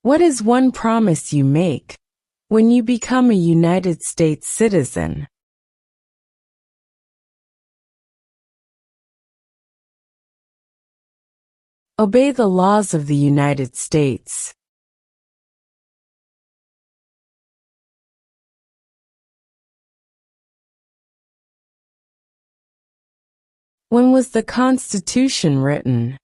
What is one promise you make when you become a United States citizen? Obey the laws of the United States. When was the Constitution written?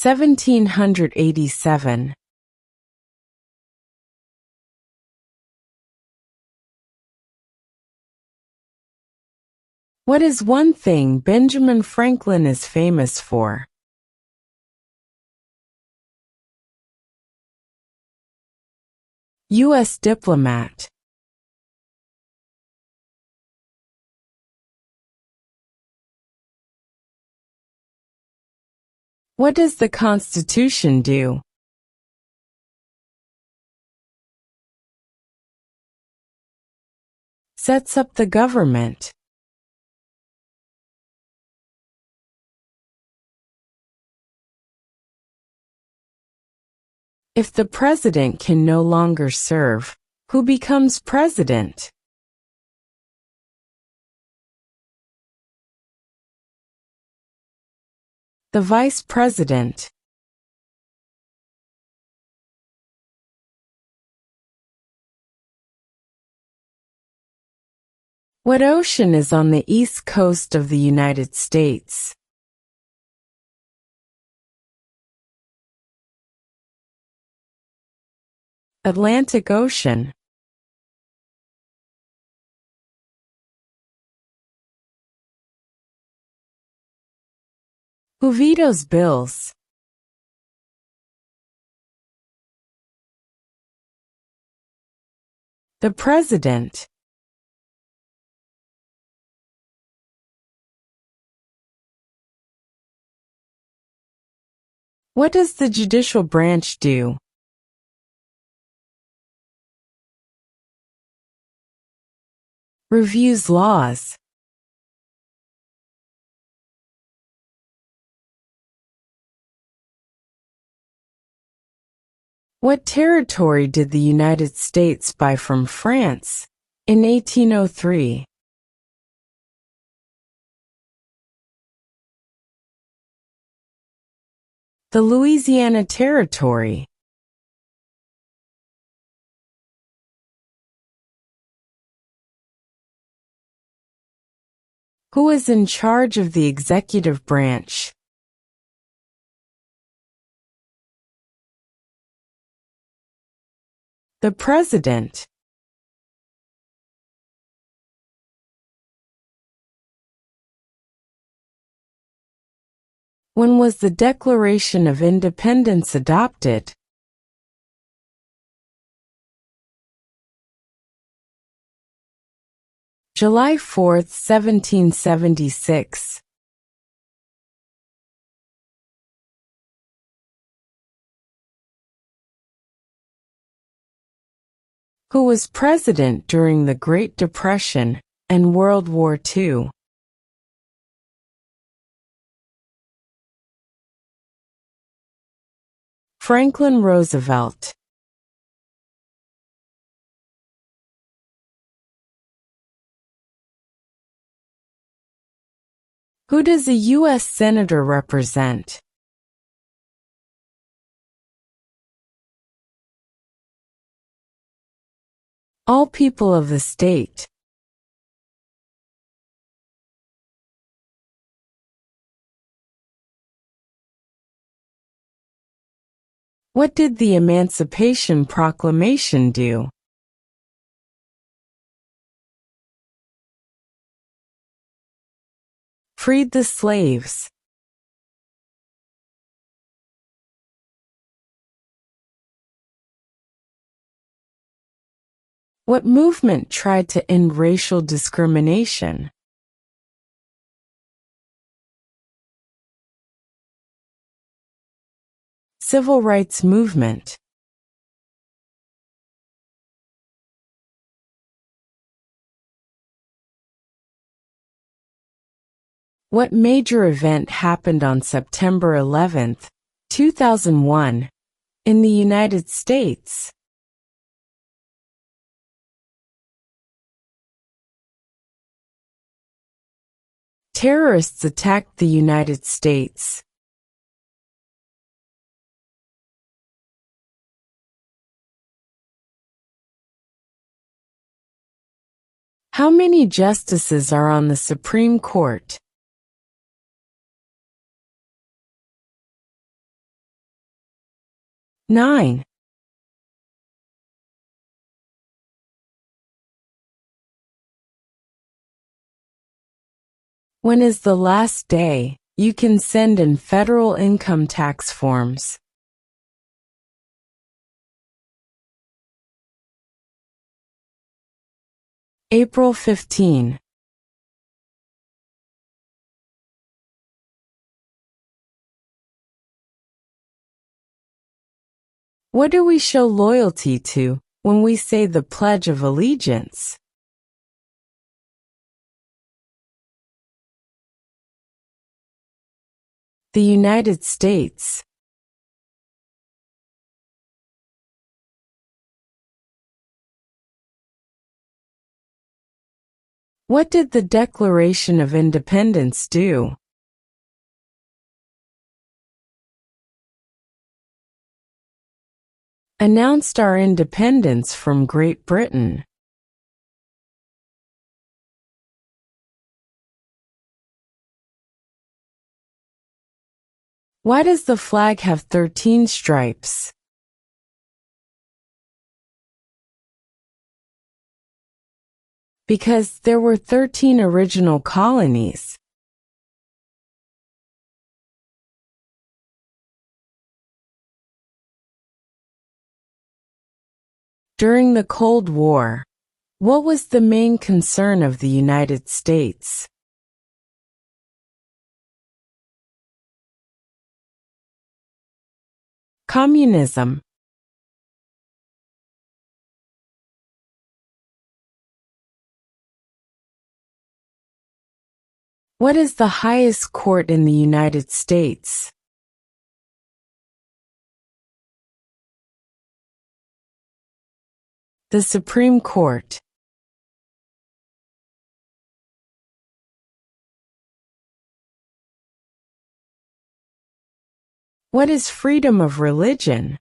1787. What is one thing Benjamin Franklin is famous for? U.S. diplomat. What does the Constitution do? Sets up the government. If the president can no longer serve, who becomes president? The vice president. What ocean is on the east coast of the United States? Atlantic Ocean. Who vetoes bills? The president. What does the judicial branch do? Reviews laws. What territory did the United States buy from France in 1803? The Louisiana Territory. Who is in charge of the executive branch? The president. When was the Declaration of Independence adopted? July 4, 1776. Who was president during the Great Depression and World War II? Franklin Roosevelt. Who does a U.S. Senator represent? All people of the state. What did the Emancipation Proclamation do? Freed the slaves. What movement tried to end racial discrimination? Civil rights movement. What major event happened on September 11, 2001, in the United States? Terrorists attacked the United States. How many justices are on the Supreme Court? 9. When is the last day you can send in federal income tax forms? April 15. What do we show loyalty to when we say the Pledge of Allegiance? The United States. What did the Declaration of Independence do? Announced our independence from Great Britain. Why does the flag have 13 stripes? Because there were 13 original colonies. During the Cold War, what was the main concern of the United States? Communism. What is the highest court in the United States? The Supreme Court. What is freedom of religion?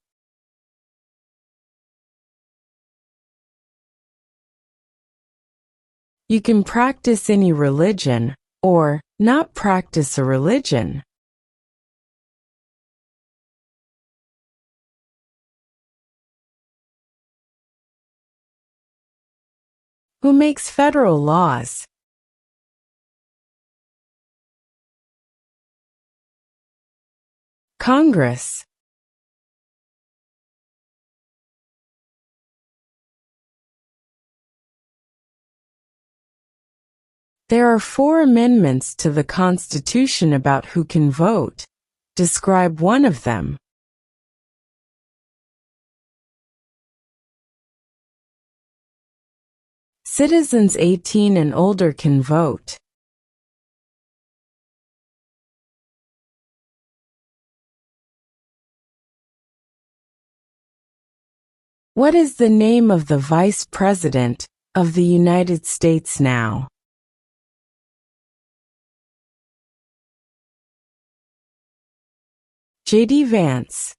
You can practice any religion, or not practice a religion. Who makes federal laws? Congress. There are 4 amendments to the Constitution about who can vote. Describe one of them. Citizens 18 and older can vote. What is the name of the Vice President of the United States now? J.D. Vance.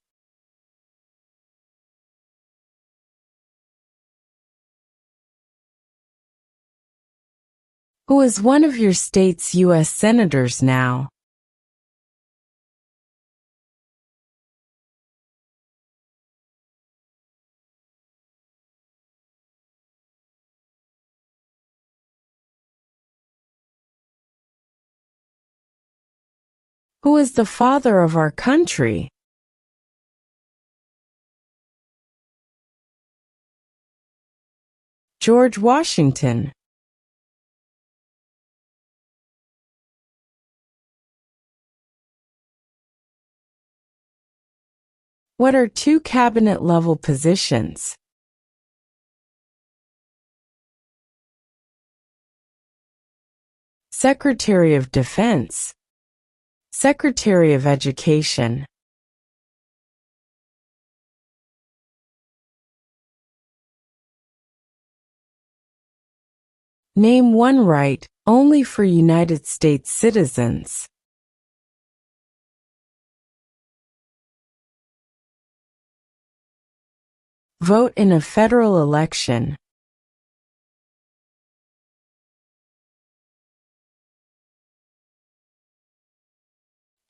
Who is one of your state's U.S. senators now? Who is the father of our country? George Washington. What are 2 cabinet-level positions? Secretary of Defense, Secretary of Education. Name one right only for United States citizens. Vote in a federal election.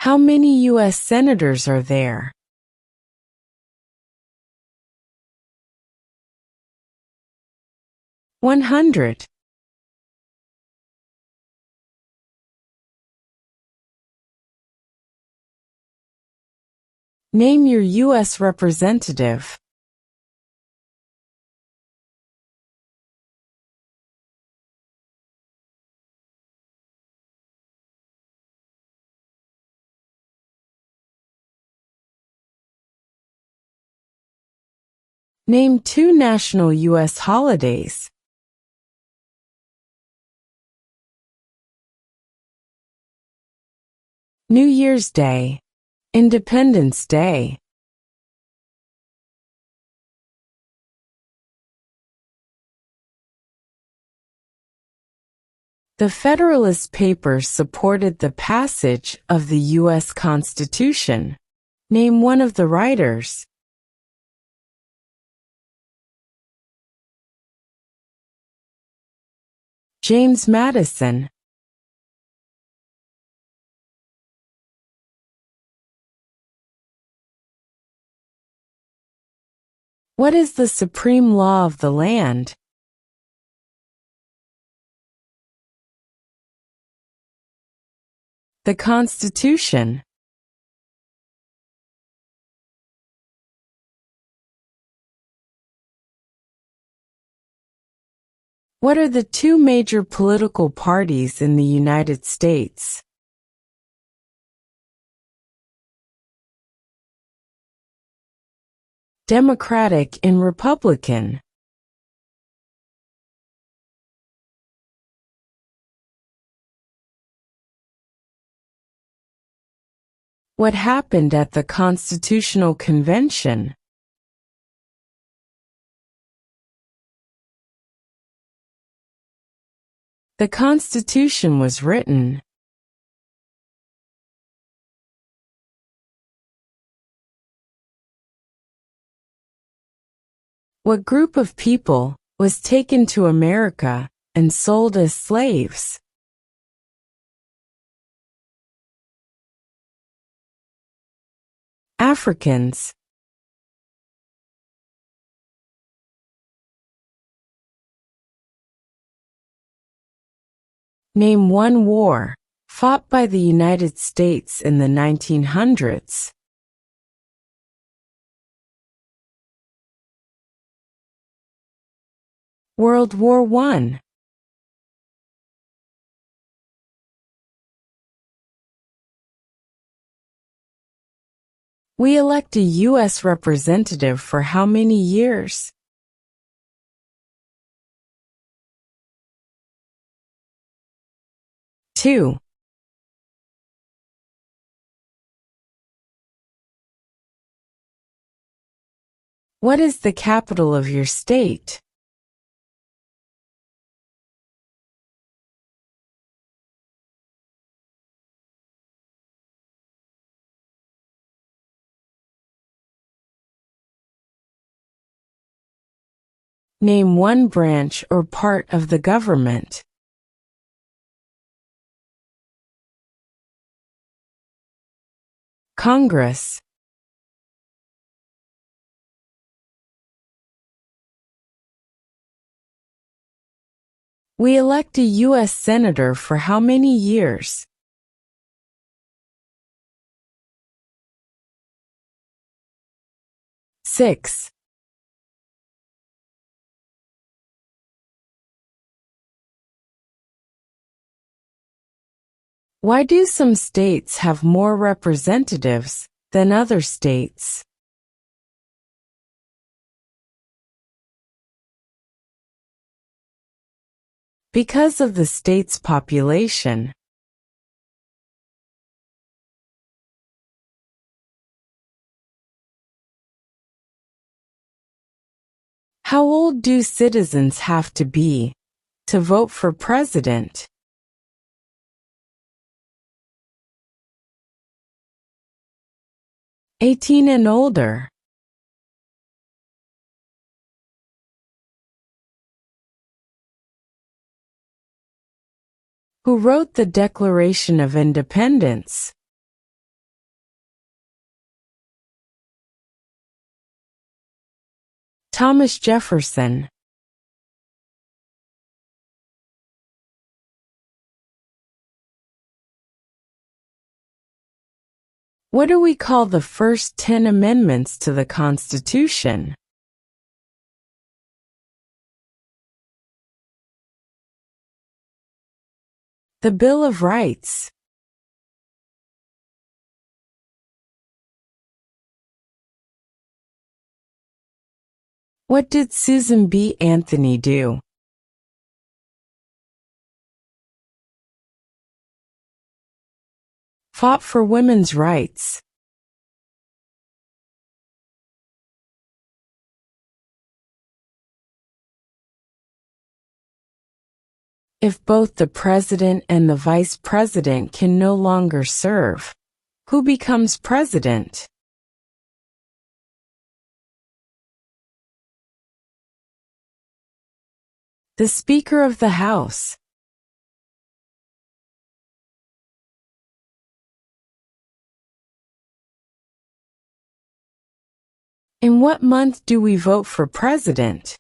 How many U.S. senators are there? 100. Name your U.S. representative. Name two national U.S. holidays. New Year's Day, Independence Day. The Federalist Papers supported the passage of the U.S. Constitution. Name one of the writers. James Madison. What is the supreme law of the land? The Constitution. What are the two major political parties in the United States? Democratic and Republican. What happened at the Constitutional Convention? The Constitution was written. What group of people was taken to America and sold as slaves? Africans. Name one war fought by the United States in the 1900s. World War I. We elect a U.S. representative for how many years? 2. What is the capital of your state? Name one branch or part of the government. Congress. We elect a U.S. senator for how many years? 6. Why do some states have more representatives than other states? Because of the state's population. How old do citizens have to be to vote for president? 18 and older. Who wrote the Declaration of Independence? Thomas Jefferson. What do we call the first 10 amendments to the Constitution? The Bill of Rights. What did Susan B. Anthony do? Fought for women's rights. If both the president and the vice president can no longer serve, who becomes president? The Speaker of the House. In what month do we vote for president?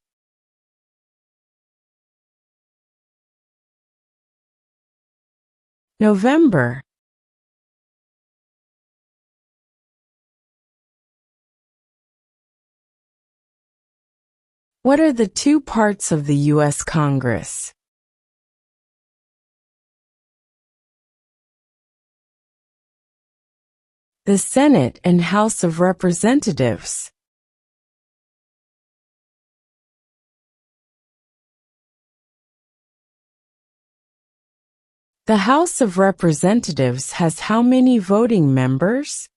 November. What are the two parts of the U.S. Congress? The Senate and House of Representatives. The House of Representatives has how many voting members?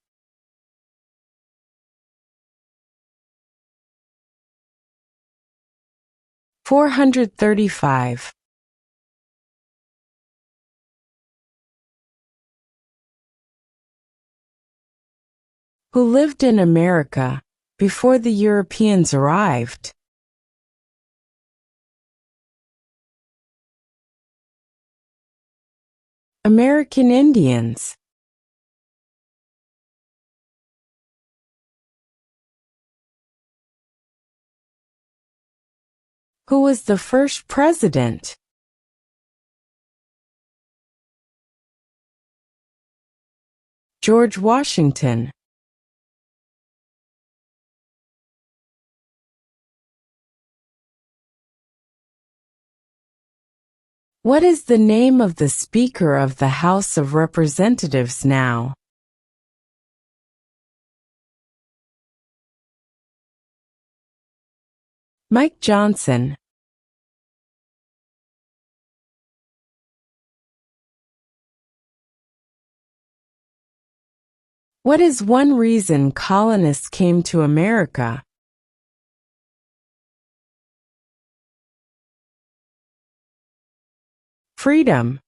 $435. Who lived in America before the Europeans arrived? American Indians. Who was the first president? George Washington. What is the name of the Speaker of the House of Representatives now? Mike Johnson. What is one reason colonists came to America? Freedom.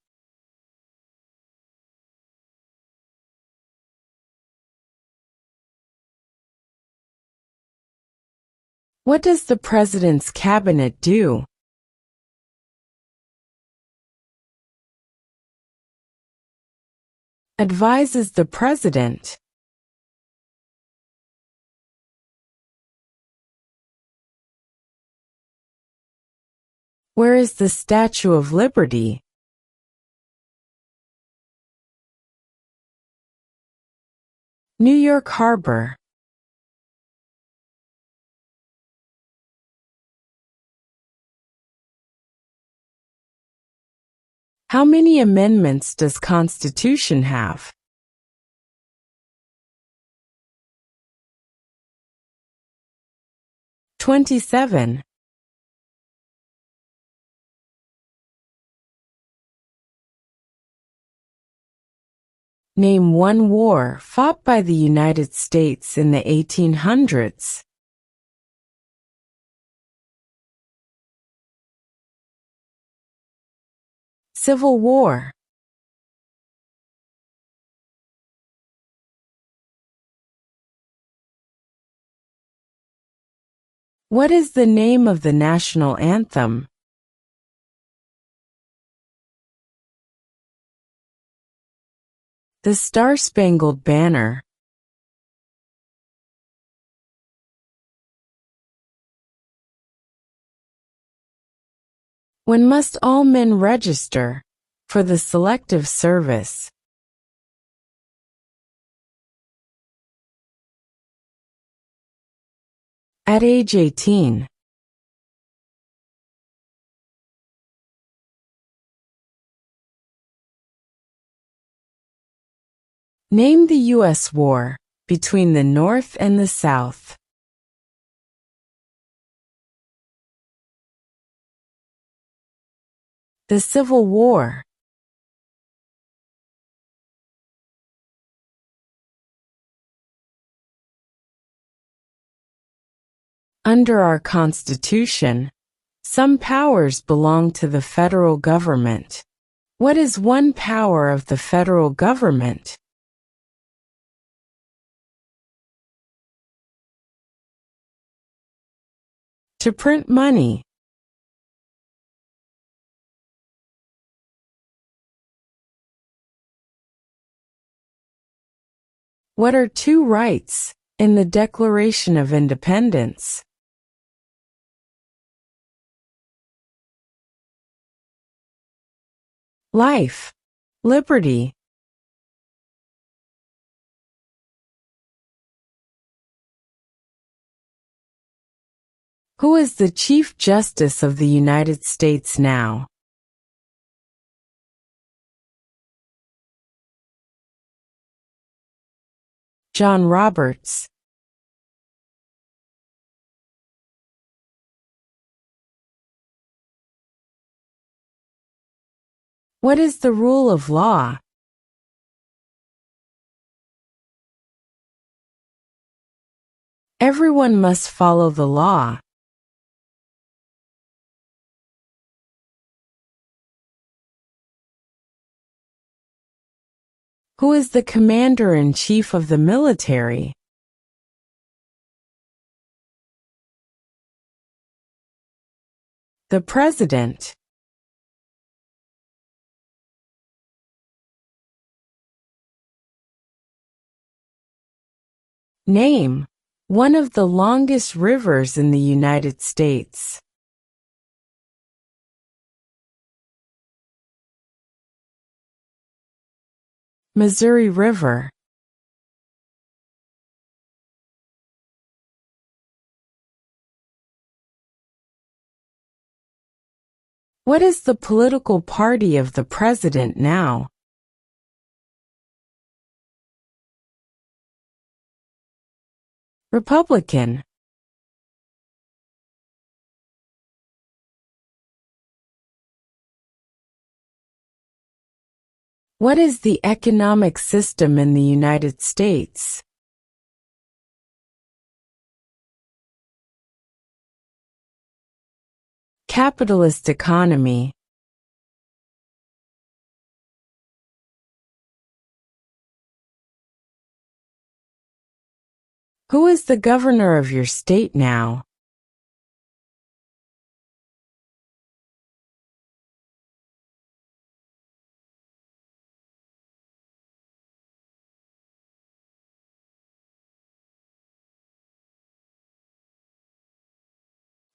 What does the President's Cabinet do? Advises the President. Where is the Statue of Liberty? New York Harbor. How many amendments does Constitution have? 27. Name one war fought by the United States in the 1800s. Civil War. What is the name of the national anthem? The Star-Spangled Banner. When must all men register for the Selective Service? At age 18. Name the U.S. war between the North and the South. The Civil War. Under our Constitution, some powers belong to the federal government. What is one power of the federal government? To print money. What are two rights in the Declaration of Independence? Life, liberty. Who is the Chief Justice of the United States now? John Roberts. What is the rule of law? Everyone must follow the law. Who is the Commander-in-Chief of the military? The President. Name one of the longest rivers in the United States. Missouri River. What is the political party of the president now? Republican. What is the economic system in the United States? Capitalist economy. Who is the governor of your state now?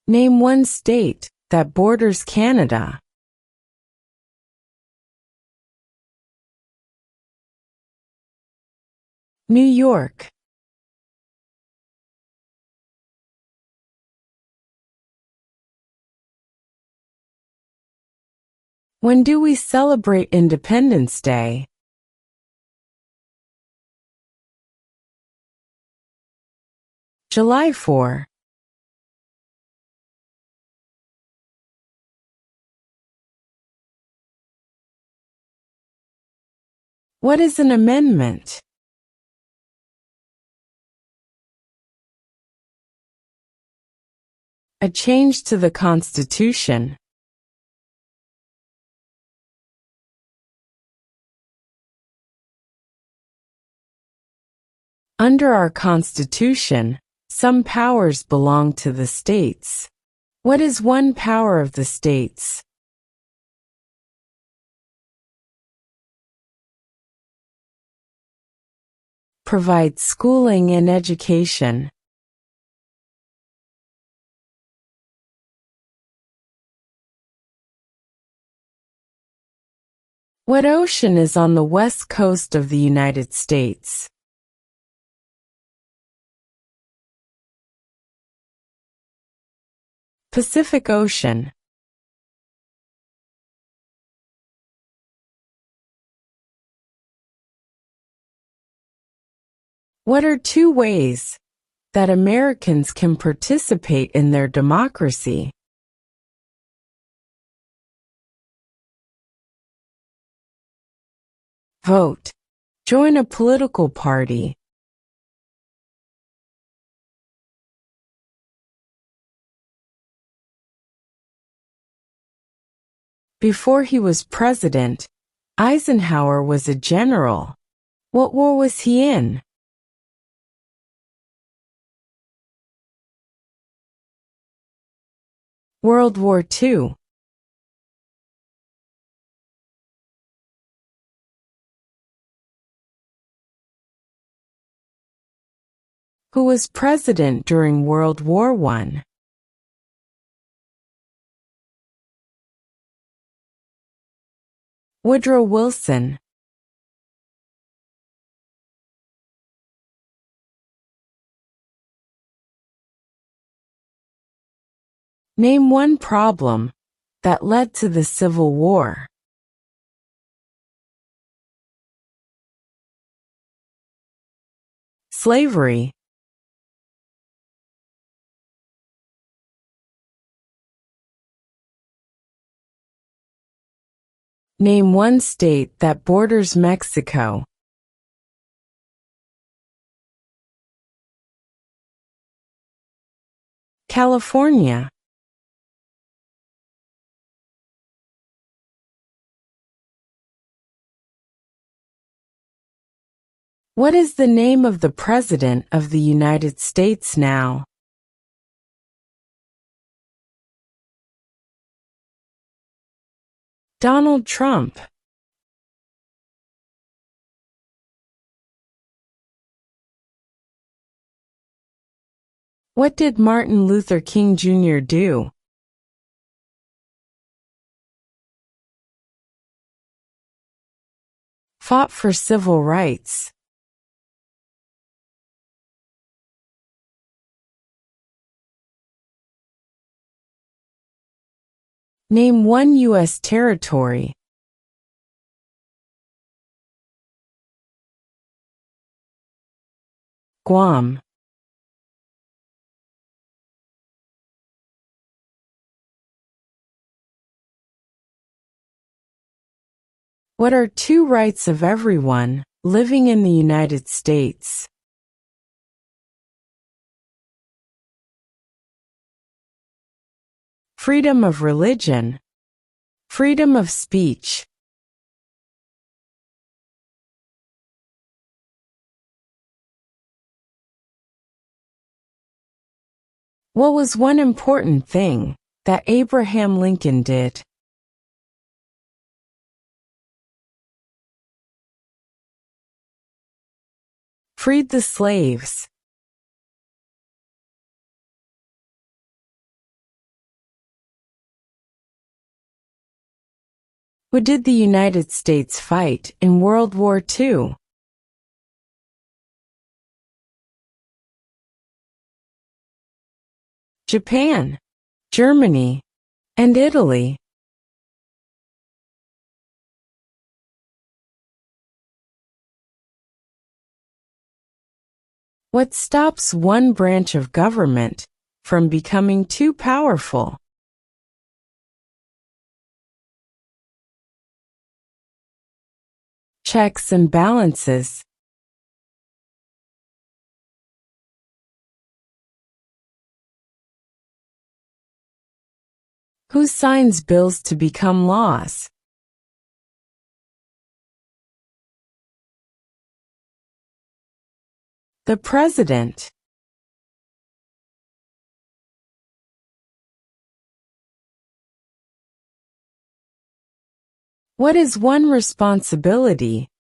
Name one state that borders Canada. New York. When do we celebrate Independence Day? July 4. What is an amendment? A change to the Constitution. Under our Constitution, some powers belong to the states. What is one power of the states? Provide schooling and education. What ocean is on the west coast of the United States? Pacific Ocean. What are two ways that Americans can participate in their democracy? Vote. Join a political party. Before he was president, Eisenhower was a general. What war was he in? World War II. Who was president during World War I? Woodrow Wilson. Name one problem that led to the Civil War. Slavery. Name one state that borders Mexico. California. What is the name of the President of the United States now? Donald Trump. What did Martin Luther King Jr. do? Fought for civil rights. Name one U.S. territory. Guam. What are two rights of everyone living in the United States? Freedom of religion. Freedom of speech. What was one important thing that Abraham Lincoln did? Freed the slaves. Who did the United States fight in World War II? Japan, Germany, and Italy. What stops one branch of government from becoming too powerful? Checks and balances. Who signs bills to become laws? The President. What is one responsibility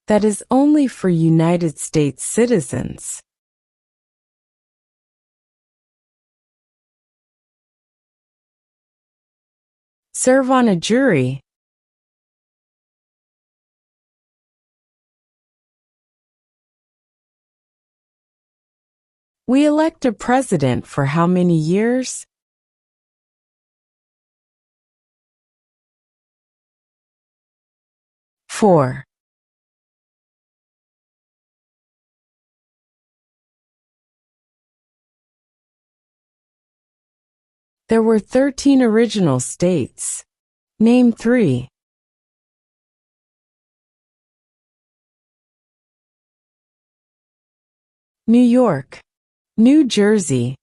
that is only for United States citizens? Serve on a jury. We elect a president for how many years? 4. There were 13 original states. Name 3. New York, New Jersey,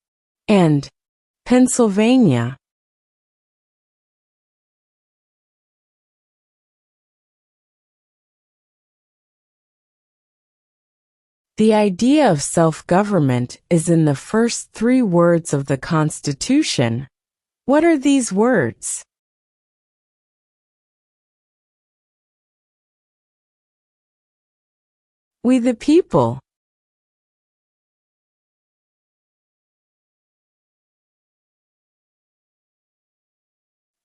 and Pennsylvania. The idea of self-government is in the first 3 words of the Constitution. What are these words? We the people.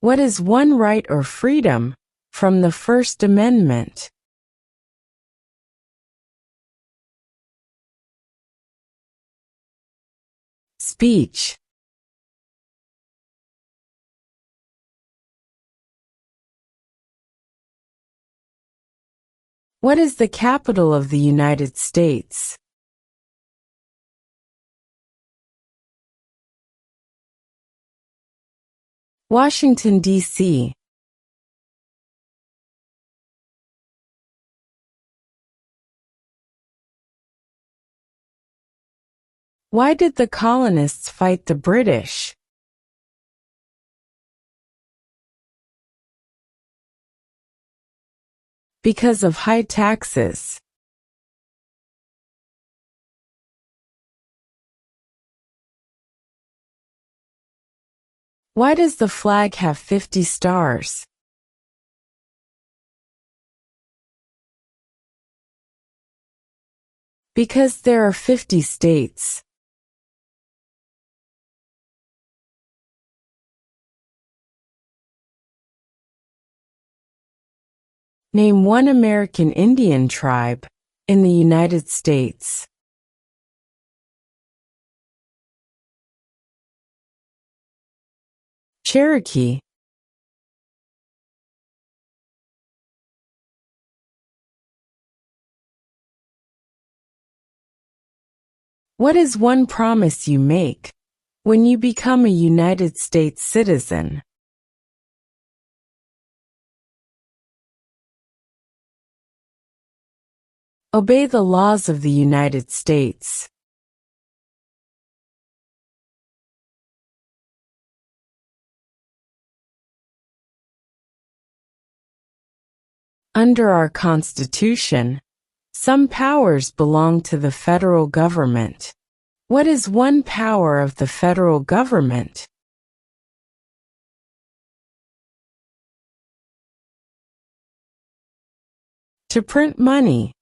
What is one right or freedom from the First Amendment? Speech. What is the capital of the United States? Washington, D.C. Why did the colonists fight the British? Because of high taxes. Why does the flag have 50 stars? Because there are 50 states. Name one American Indian tribe in the United States. Cherokee. What is one promise you make when you become a United States citizen? Obey the laws of the United States. Under our Constitution, some powers belong to the federal government. What is one power of the federal government? To print money.